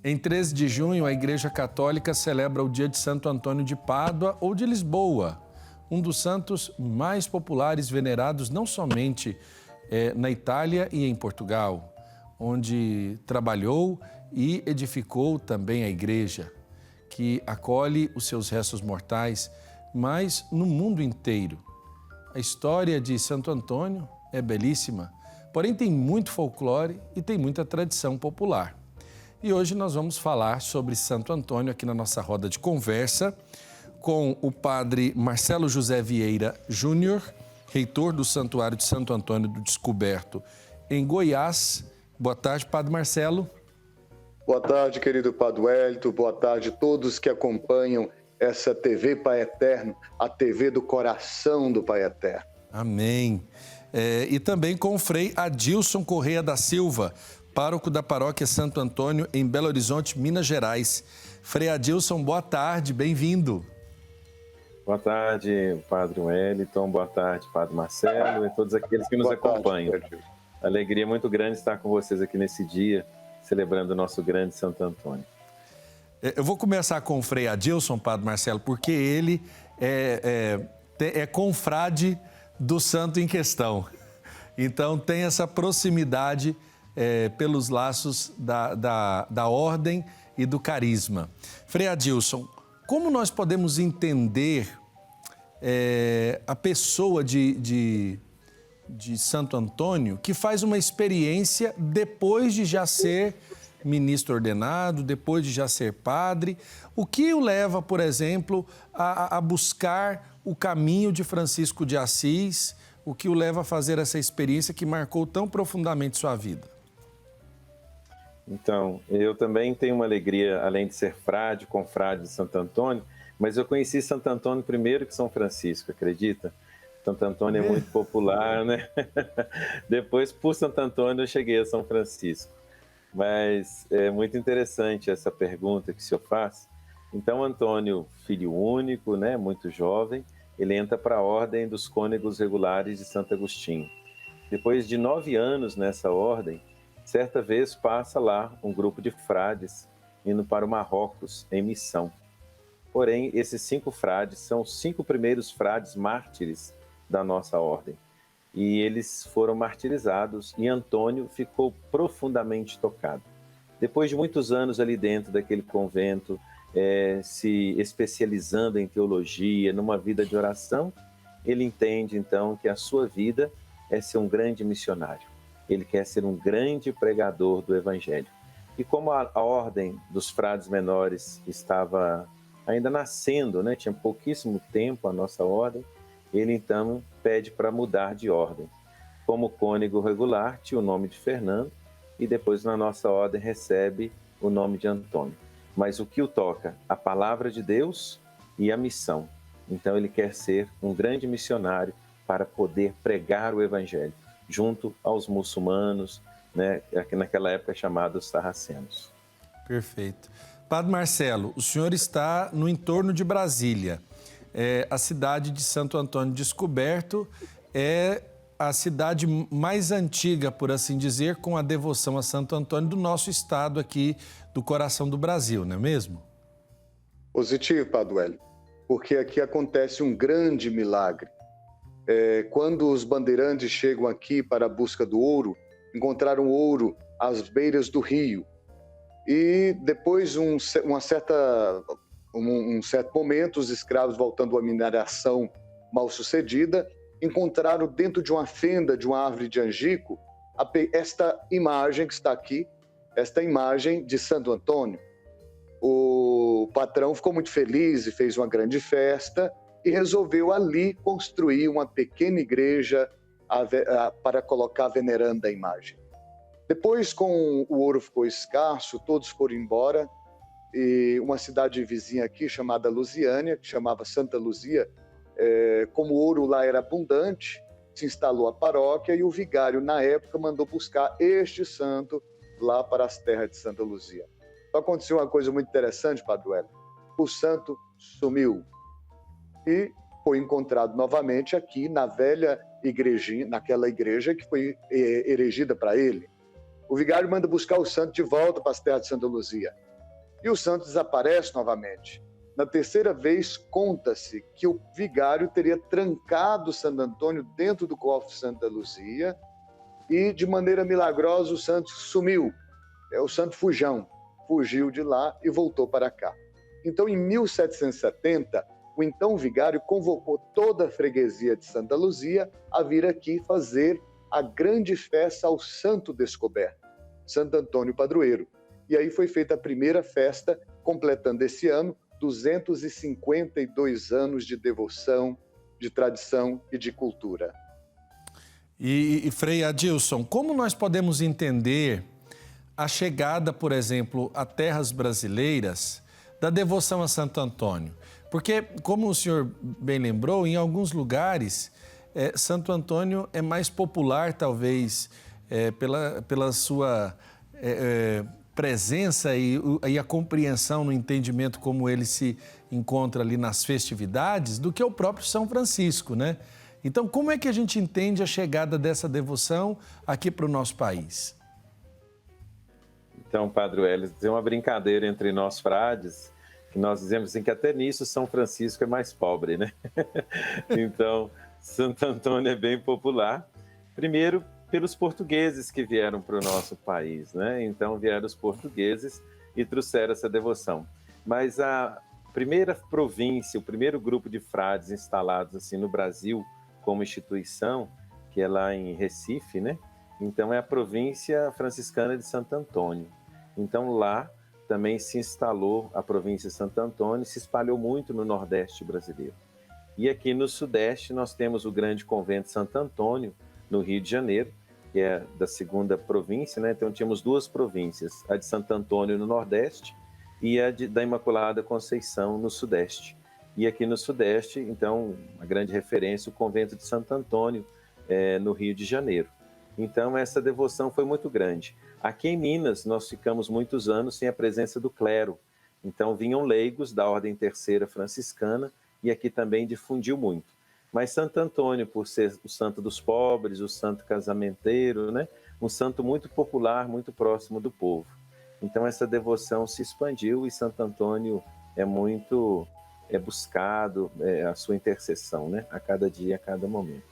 Em 13 de junho, a Igreja Católica celebra o dia de Santo Antônio de Pádua ou de Lisboa, um dos santos mais populares venerados não somente na Itália e em Portugal, onde trabalhou e edificou também a Igreja, que acolhe os seus restos mortais, mas no mundo inteiro. A história de Santo Antônio é belíssima, porém tem muito folclore e tem muita tradição popular. E hoje nós vamos falar sobre Santo Antônio aqui na nossa roda de conversa com o padre Marcelo José Vieira Júnior, reitor do Santuário de Santo Antônio do Descoberto, em Goiás. Boa tarde, padre Marcelo. Boa tarde, querido padre Wellington. Boa tarde a todos que acompanham essa TV Pai Eterno, a TV do coração do Pai Eterno. Amém. E também com o frei Adilson Correia da Silva, pároco da paróquia Santo Antônio, em Belo Horizonte, Minas Gerais. Frei Adilson, boa tarde, bem-vindo. Boa tarde, padre Wellington, boa tarde, padre Marcelo e todos aqueles que nos acompanham. Alegria muito grande estar com vocês aqui nesse dia, celebrando o nosso grande Santo Antônio. Eu vou começar com o frei Adilson, padre Marcelo, porque ele é confrade do santo em questão. Então, tem essa proximidade pelos laços da ordem e do carisma. Frei Adilson, como nós podemos entender a pessoa de Santo Antônio que faz uma experiência depois de já ser ministro ordenado, depois de já ser padre? O que o leva, por exemplo, a buscar o caminho de Francisco de Assis? O que o leva a fazer essa experiência que marcou tão profundamente sua vida? Então, eu também tenho uma alegria, além de ser frade, confrade de Santo Antônio, mas eu conheci Santo Antônio primeiro que São Francisco, acredita? Santo Antônio é muito popular, né? Depois, por Santo Antônio, eu cheguei a São Francisco. Mas é muito interessante essa pergunta que o senhor faz. Então, Antônio, filho único, né, muito jovem, ele entra para a ordem dos cônegos regulares de Santo Agostinho. Depois de 9 anos nessa ordem, certa vez passa lá um grupo de frades indo para o Marrocos em missão. Porém, esses 5 frades são os 5 primeiros frades mártires da nossa ordem. E eles foram martirizados e Antônio ficou profundamente tocado. Depois de muitos anos ali dentro daquele convento, se especializando em teologia, numa vida de oração, ele entende então que a sua vida é ser um grande missionário. Ele quer ser um grande pregador do Evangelho. E como a ordem dos frades menores estava ainda nascendo, né? Tinha pouquíssimo tempo a nossa ordem, ele então pede para mudar de ordem. Como cônego regular, tinha o nome de Fernando e depois na nossa ordem recebe o nome de Antônio. Mas o que o toca? A palavra de Deus e a missão. Então ele quer ser um grande missionário para poder pregar o Evangelho junto aos muçulmanos, né, naquela época chamados sarracenos. Perfeito. Padre Marcelo, o senhor está no entorno de Brasília. A cidade de Santo Antônio Descoberto é a cidade mais antiga, por assim dizer, com a devoção a Santo Antônio do nosso estado aqui, do coração do Brasil, não é mesmo? Positivo, padre Wellington, porque aqui acontece um grande milagre. Quando os bandeirantes chegam aqui para a busca do ouro, encontraram ouro às beiras do rio. E depois, um certo momento, os escravos, voltando à mineração mal sucedida, encontraram dentro de uma fenda de uma árvore de angico esta imagem que está aqui, esta imagem de Santo Antônio. O patrão ficou muito feliz e fez uma grande festa e resolveu ali construir uma pequena igreja para colocar venerando a imagem. Depois, com o ouro ficou escasso, todos foram embora e uma cidade vizinha aqui chamada Lusiânia, que chamava Santa Luzia, como o ouro lá era abundante, se instalou a paróquia e o vigário, na época, mandou buscar este santo lá para as terras de Santa Luzia. Então, aconteceu uma coisa muito interessante, Padre Wellington. O santo sumiu e foi encontrado novamente aqui na velha igrejinha, naquela igreja que foi erigida para ele. O vigário manda buscar o santo de volta para as terras de Santa Luzia. E o santo desaparece novamente. Na terceira vez, conta-se que o vigário teria trancado Santo Antônio dentro do cofre de Santa Luzia e, de maneira milagrosa, o santo sumiu. O santo fujão fugiu de lá e voltou para cá. Então, em 1770, o então vigário convocou toda a freguesia de Santa Luzia a vir aqui fazer a grande festa ao santo descoberto, Santo Antônio Padroeiro. E aí foi feita a primeira festa, completando esse ano 252 anos de devoção, de tradição e de cultura. E Frei Adilson, como nós podemos entender a chegada, por exemplo, a terras brasileiras da devoção a Santo Antônio? Porque, como o senhor bem lembrou, em alguns lugares, Santo Antônio é mais popular, talvez, pela sua presença e a compreensão no entendimento como ele se encontra ali nas festividades, do que o próprio São Francisco, né? Então, como é que a gente entende a chegada dessa devoção aqui para o nosso país? Então, Padre Welles, tem uma brincadeira entre nós frades, que nós dizemos assim, que até nisso São Francisco é mais pobre, né? Então, Santo Antônio é bem popular. Primeiro, pelos portugueses que vieram para o nosso país, né? Então, vieram os portugueses e trouxeram essa devoção. Mas a primeira província, o primeiro grupo de frades instalados assim no Brasil como instituição, que é lá em Recife, né? Então, é a província franciscana de Santo Antônio. Então, lá também se instalou a província de Santo Antônio e se espalhou muito no Nordeste brasileiro. E aqui no Sudeste nós temos o grande convento de Santo Antônio, no Rio de Janeiro, que é da segunda província, né? Então tínhamos duas províncias, a de Santo Antônio no Nordeste e a da Imaculada Conceição no Sudeste. E aqui no Sudeste, então, a grande referência, o convento de Santo Antônio, no Rio de Janeiro. Então, essa devoção foi muito grande. Aqui em Minas, nós ficamos muitos anos sem a presença do clero. Então, vinham leigos da Ordem Terceira Franciscana e aqui também difundiu muito. Mas Santo Antônio, por ser o santo dos pobres, o santo casamenteiro, né? Um santo muito popular, muito próximo do povo. Então, essa devoção se expandiu e Santo Antônio é muito buscado, a sua intercessão, né? A cada dia, a cada momento.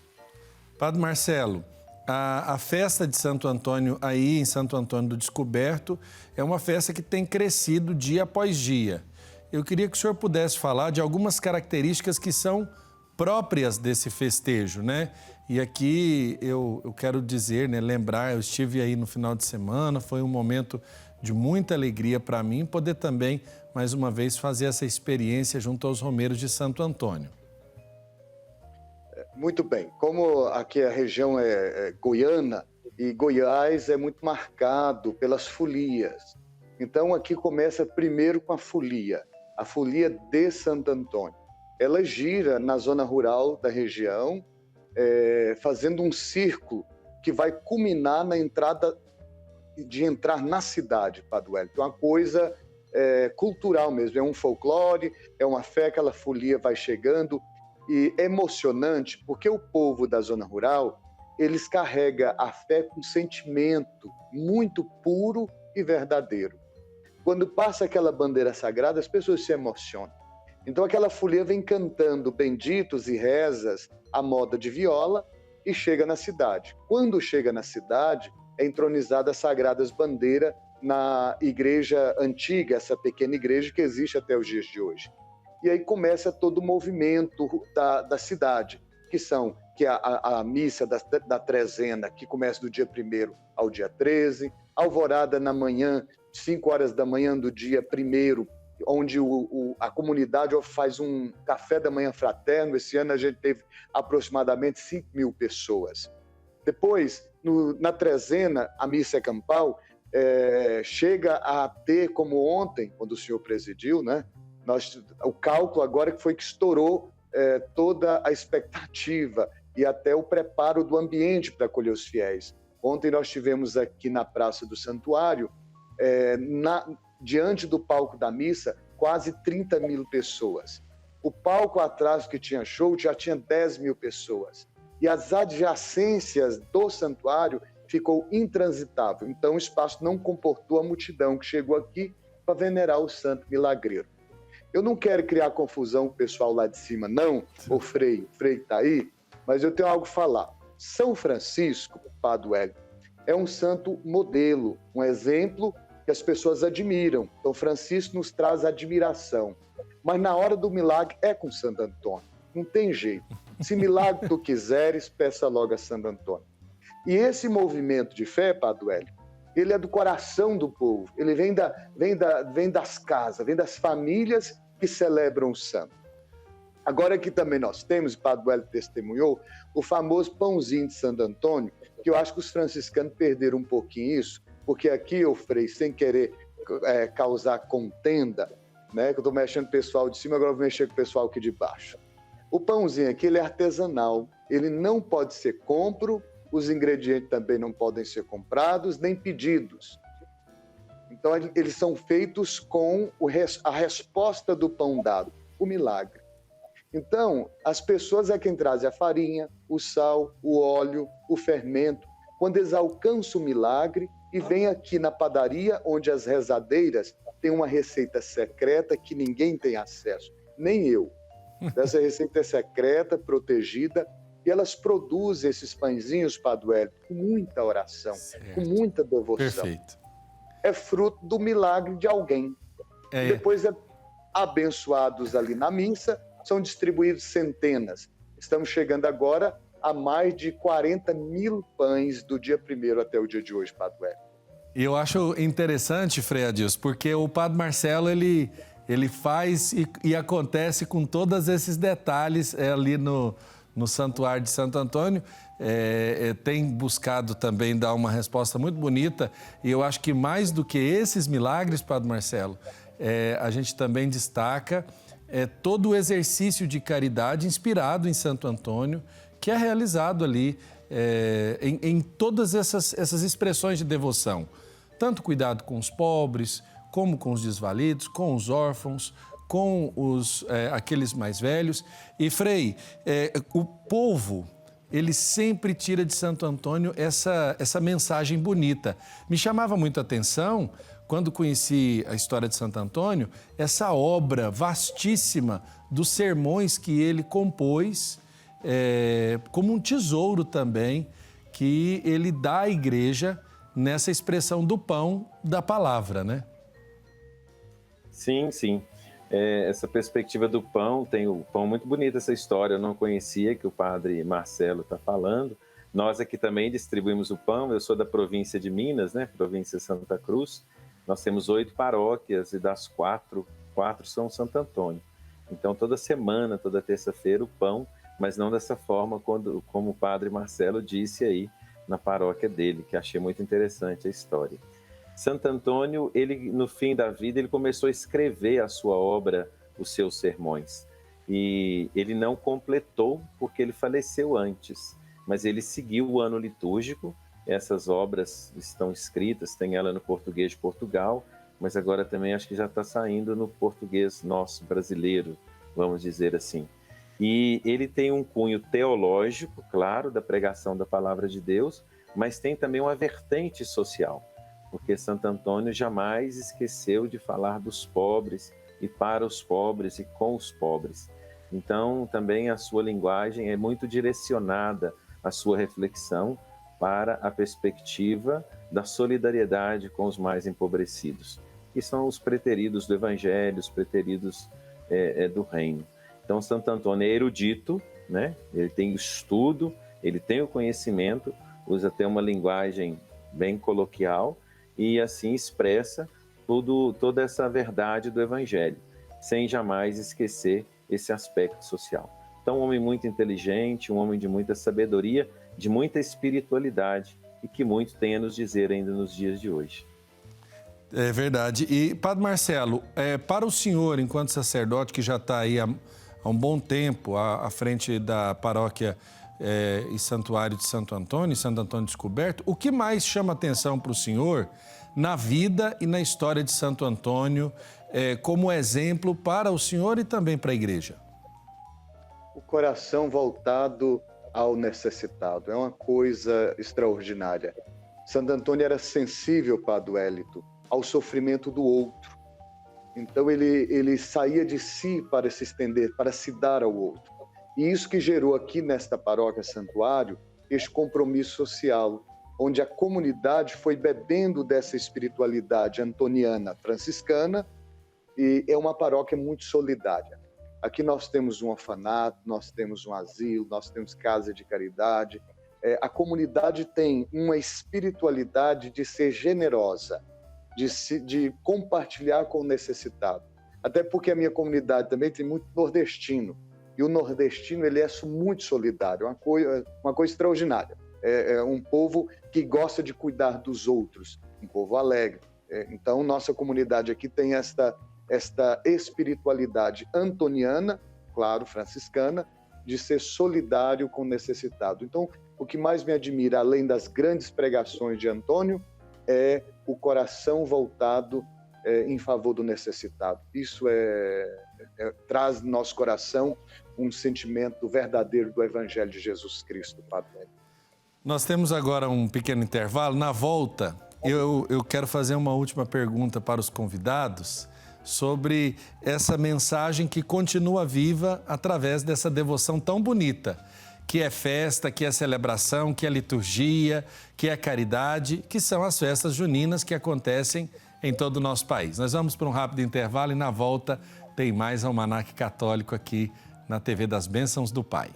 Padre Marcelo, a festa de Santo Antônio aí em Santo Antônio do Descoberto é uma festa que tem crescido dia após dia. Eu queria que o senhor pudesse falar de algumas características que são próprias desse festejo, né? E aqui eu quero dizer, né, lembrar, eu estive aí no final de semana, foi um momento de muita alegria para mim poder também, mais uma vez, fazer essa experiência junto aos romeiros de Santo Antônio. Muito bem. Como aqui a região é goiana e Goiás é muito marcado pelas folias. Então aqui começa primeiro com a folia de Santo Antônio. Ela gira na zona rural da região, fazendo um círculo que vai culminar na entrada de entrar na cidade, Padre Wellington. É uma coisa cultural mesmo, é um folclore, é uma fé, aquela folia vai chegando e é emocionante porque o povo da zona rural, eles carregam a fé com sentimento muito puro e verdadeiro. Quando passa aquela bandeira sagrada, as pessoas se emocionam. Então aquela folia vem cantando benditos e rezas à moda de viola e chega na cidade. Quando chega na cidade, é entronizada as sagradas bandeiras na igreja antiga, essa pequena igreja que existe até os dias de hoje. E aí começa todo o movimento da cidade, que é a missa da trezena, que começa do dia 1º ao dia 13, alvorada na manhã, 5 horas da manhã do dia 1º, onde a comunidade faz um café da manhã fraterno. Esse ano a gente teve aproximadamente 5.000 pessoas. Depois, na trezena, a missa campal chega a ter, como ontem, quando o senhor presidiu, né? O cálculo agora que foi que estourou toda a expectativa e até o preparo do ambiente para acolher os fiéis. Ontem nós tivemos aqui na Praça do Santuário, diante do palco da missa, quase 30.000 pessoas. O palco atrás que tinha show já tinha 10.000 pessoas. E as adjacências do santuário ficou intransitável. Então o espaço não comportou a multidão que chegou aqui para venerar o santo milagreiro. Eu não quero criar confusão com o pessoal lá de cima, não, o Frei está aí, mas eu tenho algo a falar. São Francisco, Padre Hélio, é um santo modelo, um exemplo que as pessoas admiram. Então, Francisco nos traz admiração. Mas na hora do milagre é com Santo Antônio. Não tem jeito. Se milagre tu quiseres, peça logo a Santo Antônio. E esse movimento de fé, Padre Hélio, ele é do coração do povo. Ele vem das casas, vem das famílias que celebram o santo. Agora aqui também nós temos, o Padre Hélio testemunhou, o famoso pãozinho de Santo Antônio, que eu acho que os franciscanos perderam um pouquinho isso, porque aqui eu, Frei, sem querer causar contenda, né, que eu estou mexendo com o pessoal de cima, agora eu vou mexer com o pessoal aqui de baixo. O pãozinho aqui, ele é artesanal, ele não pode ser compro, os ingredientes também não podem ser comprados, nem pedidos. Então, eles são feitos com a resposta do pão dado, o milagre. Então, as pessoas é quem trazem a farinha, o sal, o óleo, o fermento. Quando eles alcançam o milagre e vêm aqui na padaria, onde as rezadeiras têm uma receita secreta que ninguém tem acesso, nem eu. Essa receita é secreta, protegida, e elas produzem esses pãezinhos, Padre Hélio, com muita oração, com muita devoção. Perfeito. É fruto do milagre de alguém. Depois, abençoados ali na missa, são distribuídos centenas. Estamos chegando agora a mais de 40 mil pães do dia 1º até o dia de hoje, Padre Hélio. E eu acho interessante, Frei Adilson, porque o Padre Marcelo, ele faz e acontece com todos esses detalhes ali no Santuário de Santo Antônio. Tem buscado também dar uma resposta muito bonita, e eu acho que mais do que esses milagres, Padre Marcelo, a gente também destaca todo o exercício de caridade inspirado em Santo Antônio, que é realizado ali em todas essas expressões de devoção. Tanto cuidado com os pobres, como com os desvalidos, com os órfãos, com aqueles mais velhos. E, Frei, o povo, ele sempre tira de Santo Antônio essa mensagem bonita. Me chamava muito a atenção, quando conheci a história de Santo Antônio, essa obra vastíssima dos sermões que ele compôs, como um tesouro também, que ele dá à igreja nessa expressão do pão da palavra, né? Sim, sim. Essa perspectiva do pão, tem o pão muito bonito, essa história, eu não conhecia, que o Padre Marcelo está falando. Nós aqui também distribuímos o pão, eu sou da província de Minas, né? Província Santa Cruz. Nós temos 8 paróquias e das 4 são Santo Antônio. Então, toda semana, toda terça-feira, o pão, mas não dessa forma como o Padre Marcelo disse aí na paróquia dele, que achei muito interessante a história. Santo Antônio, ele no fim da vida, ele começou a escrever a sua obra, os seus sermões. E ele não completou porque ele faleceu antes, mas ele seguiu o ano litúrgico. Essas obras estão escritas, tem ela no português de Portugal, mas agora também acho que já está saindo no português nosso, brasileiro, vamos dizer assim. E ele tem um cunho teológico, claro, da pregação da palavra de Deus, mas tem também uma vertente social, porque Santo Antônio jamais esqueceu de falar dos pobres e para os pobres e com os pobres. Então, também a sua linguagem é muito direcionada, a sua reflexão, para a perspectiva da solidariedade com os mais empobrecidos, que são os preteridos do Evangelho, os preteridos do Reino. Então, Santo Antônio é erudito, né? Ele tem o estudo, ele tem o conhecimento, usa até uma linguagem bem coloquial e assim expressa toda essa verdade do Evangelho, sem jamais esquecer esse aspecto social. Então, um homem muito inteligente, um homem de muita sabedoria, de muita espiritualidade e que muito tem a nos dizer ainda nos dias de hoje. É verdade. E, Padre Marcelo, para o senhor, enquanto sacerdote, que já está aí há um bom tempo à frente da paróquia e santuário de Santo Antônio Descoberto, o que mais chama atenção para o senhor na vida e na história de Santo Antônio como exemplo para o senhor e também para a igreja? O coração voltado ao necessitado é uma coisa extraordinária. Santo Antônio era sensível, Padre Hélito, ao sofrimento do outro. Então ele saía de si para se estender, para se dar ao outro. E isso que gerou aqui nesta paróquia santuário este compromisso social, onde a comunidade foi bebendo dessa espiritualidade antoniana franciscana, e é uma paróquia muito solidária. Aqui nós temos um orfanato, nós temos um asilo, nós temos casa de caridade. A comunidade tem uma espiritualidade de ser generosa, de compartilhar com o necessitado. Até porque a minha comunidade também tem muito nordestino. E o nordestino, ele é muito solidário, uma coisa extraordinária. É um povo que gosta de cuidar dos outros, um povo alegre. Então, nossa comunidade aqui tem esta espiritualidade antoniana, claro, franciscana, de ser solidário com o necessitado. Então, o que mais me admira, além das grandes pregações de Antônio, é o coração voltado em favor do necessitado. Isso traz no nosso coração um sentimento verdadeiro do Evangelho de Jesus Cristo, Padre. Nós temos agora um pequeno intervalo. Na volta, eu quero fazer uma última pergunta para os convidados sobre essa mensagem que continua viva através dessa devoção tão bonita, que é festa, que é celebração, que é liturgia, que é caridade, que são as festas juninas que acontecem em todo o nosso país. Nós vamos para um rápido intervalo e na volta tem mais Almanaque Católico aqui na TV das Bênçãos do Pai.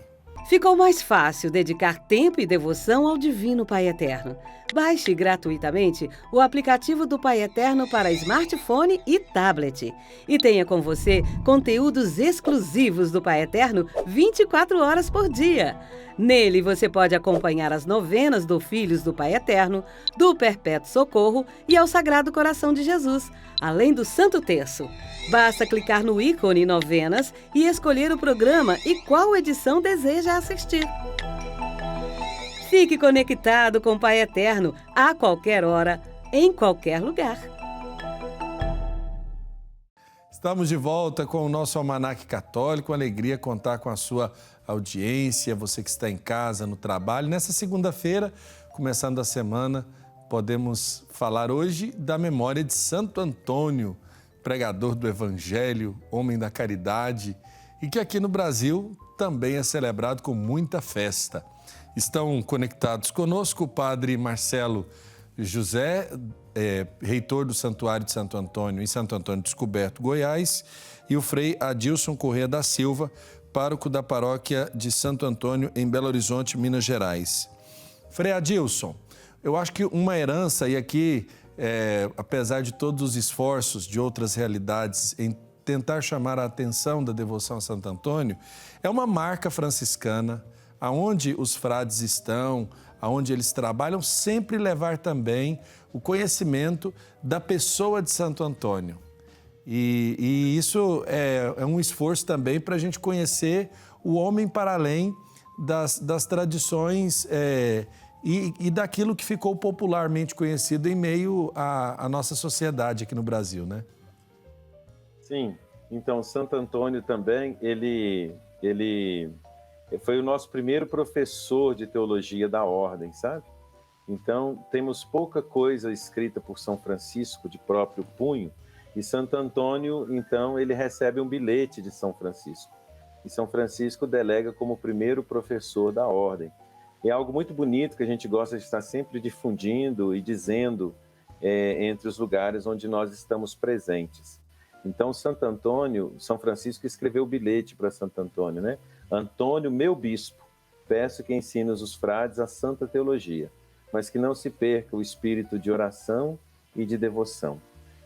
Ficou mais fácil dedicar tempo e devoção ao Divino Pai Eterno. Baixe gratuitamente o aplicativo do Pai Eterno para smartphone e tablet. E tenha com você conteúdos exclusivos do Pai Eterno 24 horas por dia. Nele você pode acompanhar as novenas do Filhos do Pai Eterno, do Perpétuo Socorro e ao Sagrado Coração de Jesus, além do Santo Terço. Basta clicar no ícone Novenas e escolher o programa e qual edição deseja assistir. Fique conectado com o Pai Eterno a qualquer hora, em qualquer lugar. Estamos de volta com o nosso Almanaque Católico. Alegria contar com a sua audiência, você que está em casa, no trabalho. Nessa segunda-feira, começando a semana, podemos falar hoje da memória de Santo Antônio, pregador do Evangelho, homem da caridade, e que aqui no Brasil também é celebrado com muita festa. Estão conectados conosco o padre Marcelo José, reitor do Santuário de Santo Antônio, em Santo Antônio Descoberto, Goiás, e o frei Adilson Corrêa da Silva, pároco da paróquia de Santo Antônio, em Belo Horizonte, Minas Gerais. Frei Adilson, eu acho que uma herança, e aqui, apesar de todos os esforços de outras realidades em tentar chamar a atenção da devoção a Santo Antônio, é uma marca franciscana, aonde os frades estão, aonde eles trabalham, sempre levar também o conhecimento da pessoa de Santo Antônio. E isso é um esforço também para a gente conhecer o homem para além das tradições e daquilo que ficou popularmente conhecido em meio à nossa sociedade aqui no Brasil, né? Sim, então Santo Antônio também, ele foi o nosso primeiro professor de teologia da ordem, sabe? Então, temos pouca coisa escrita por São Francisco de próprio punho, e Santo Antônio, então, ele recebe um bilhete de São Francisco. E São Francisco delega como primeiro professor da ordem. É algo muito bonito que a gente gosta de estar sempre difundindo e dizendo entre os lugares onde nós estamos presentes. Então, Santo Antônio, São Francisco escreveu o bilhete para Santo Antônio, né? Antônio, meu bispo, peço que ensines os frades a santa teologia, mas que não se perca o espírito de oração e de devoção.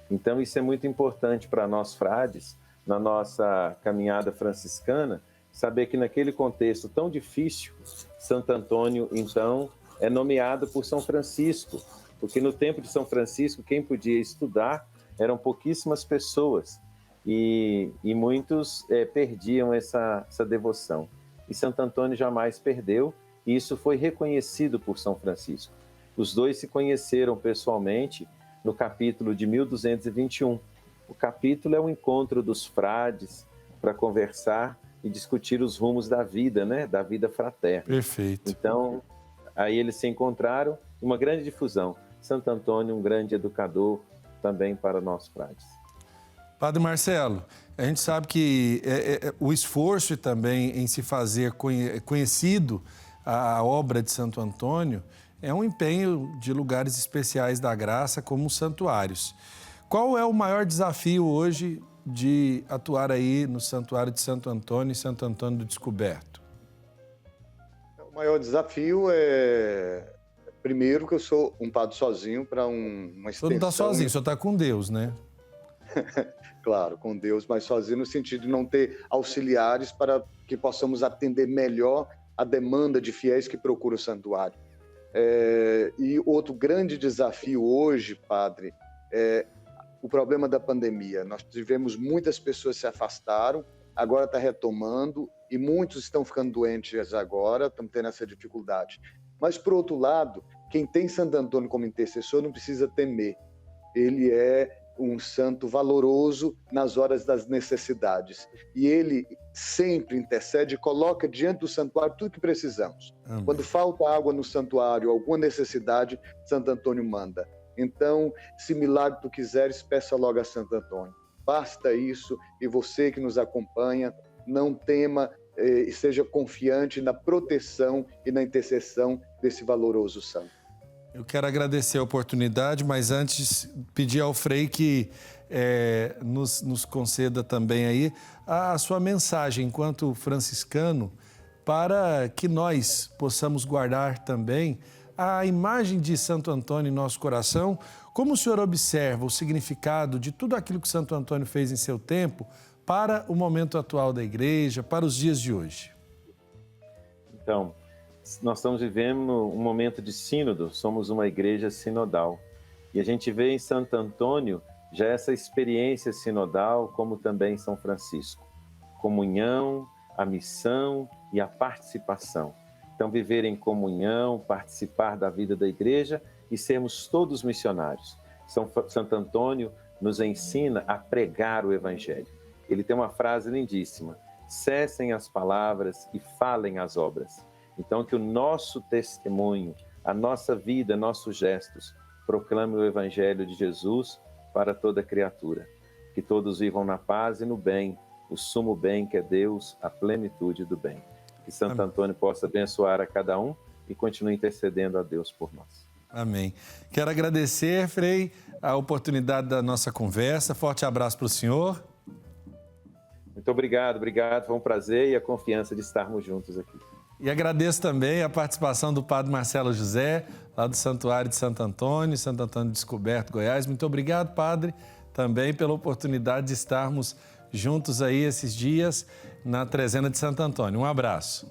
Então, isso é muito importante para nós frades, na nossa caminhada franciscana, saber que naquele contexto tão difícil, Santo Antônio, então, é nomeado por São Francisco, porque no tempo de São Francisco, quem podia estudar eram pouquíssimas pessoas e muitos perdiam essa devoção. E Santo Antônio jamais perdeu, e isso foi reconhecido por São Francisco. Os dois se conheceram pessoalmente no capítulo de 1221. O capítulo é o encontro dos frades para conversar e discutir os rumos da vida, né? Da vida fraterna. Perfeito. Então, aí eles se encontraram, uma grande difusão. Santo Antônio, um grande educador também para nós frades. Padre Marcelo, a gente sabe que o esforço também em se fazer conhecido a obra de Santo Antônio é um empenho de lugares especiais da graça, como os santuários. Qual é o maior desafio hoje de atuar aí no Santuário de Santo Antônio e Santo Antônio do Descoberto? O maior desafio é, primeiro, que eu sou um padre sozinho para uma extensão... O senhor não está sozinho, o senhor está com Deus, né? Claro, com Deus, mas sozinho no sentido de não ter auxiliares para que possamos atender melhor a demanda de fiéis que procuram o santuário. E outro grande desafio hoje, padre, é o problema da pandemia. Nós tivemos muitas pessoas que se afastaram, agora está retomando e muitos estão ficando doentes agora, estamos tendo essa dificuldade. Mas, por outro lado, quem tem Santo Antônio como intercessor não precisa temer. Ele é um santo valoroso nas horas das necessidades. E ele sempre intercede e coloca diante do santuário tudo que precisamos. Amém. Quando falta água no santuário, alguma necessidade, Santo Antônio manda. Então, se milagre tu quiseres, peça logo a Santo Antônio. Basta isso, e você que nos acompanha, não tema e seja confiante na proteção e na intercessão desse valoroso santo. Eu quero agradecer a oportunidade, mas antes pedir ao Frei que nos conceda também aí a sua mensagem enquanto franciscano, para que nós possamos guardar também a imagem de Santo Antônio em nosso coração. Como o senhor observa o significado de tudo aquilo que Santo Antônio fez em seu tempo para o momento atual da Igreja, para os dias de hoje? Então, nós estamos vivendo um momento de sínodo, somos uma igreja sinodal. E a gente vê em Santo Antônio já essa experiência sinodal, como também em São Francisco. Comunhão, a missão e a participação. Então, viver em comunhão, participar da vida da igreja e sermos todos missionários. Santo Antônio nos ensina a pregar o Evangelho. Ele tem uma frase lindíssima: cessem as palavras e falem as obras. Então, que o nosso testemunho, a nossa vida, nossos gestos, proclame o Evangelho de Jesus para toda criatura. Que todos vivam na paz e no bem, o sumo bem que é Deus, a plenitude do bem. Que Santo Antônio possa abençoar a cada um e continue intercedendo a Deus por nós. Amém. Quero agradecer, Frei, a oportunidade da nossa conversa. Forte abraço para o senhor. Muito obrigado. Foi um prazer e a confiança de estarmos juntos aqui. E agradeço também a participação do Padre Marcelo José, lá do Santuário de Santo Antônio Descoberto, Goiás. Muito obrigado, Padre, também pela oportunidade de estarmos juntos aí esses dias na Trezena de Santo Antônio. Um abraço.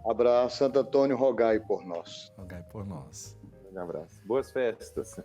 Abraço, Santo Antônio, rogai por nós. Rogai por nós. Um abraço. Boas festas.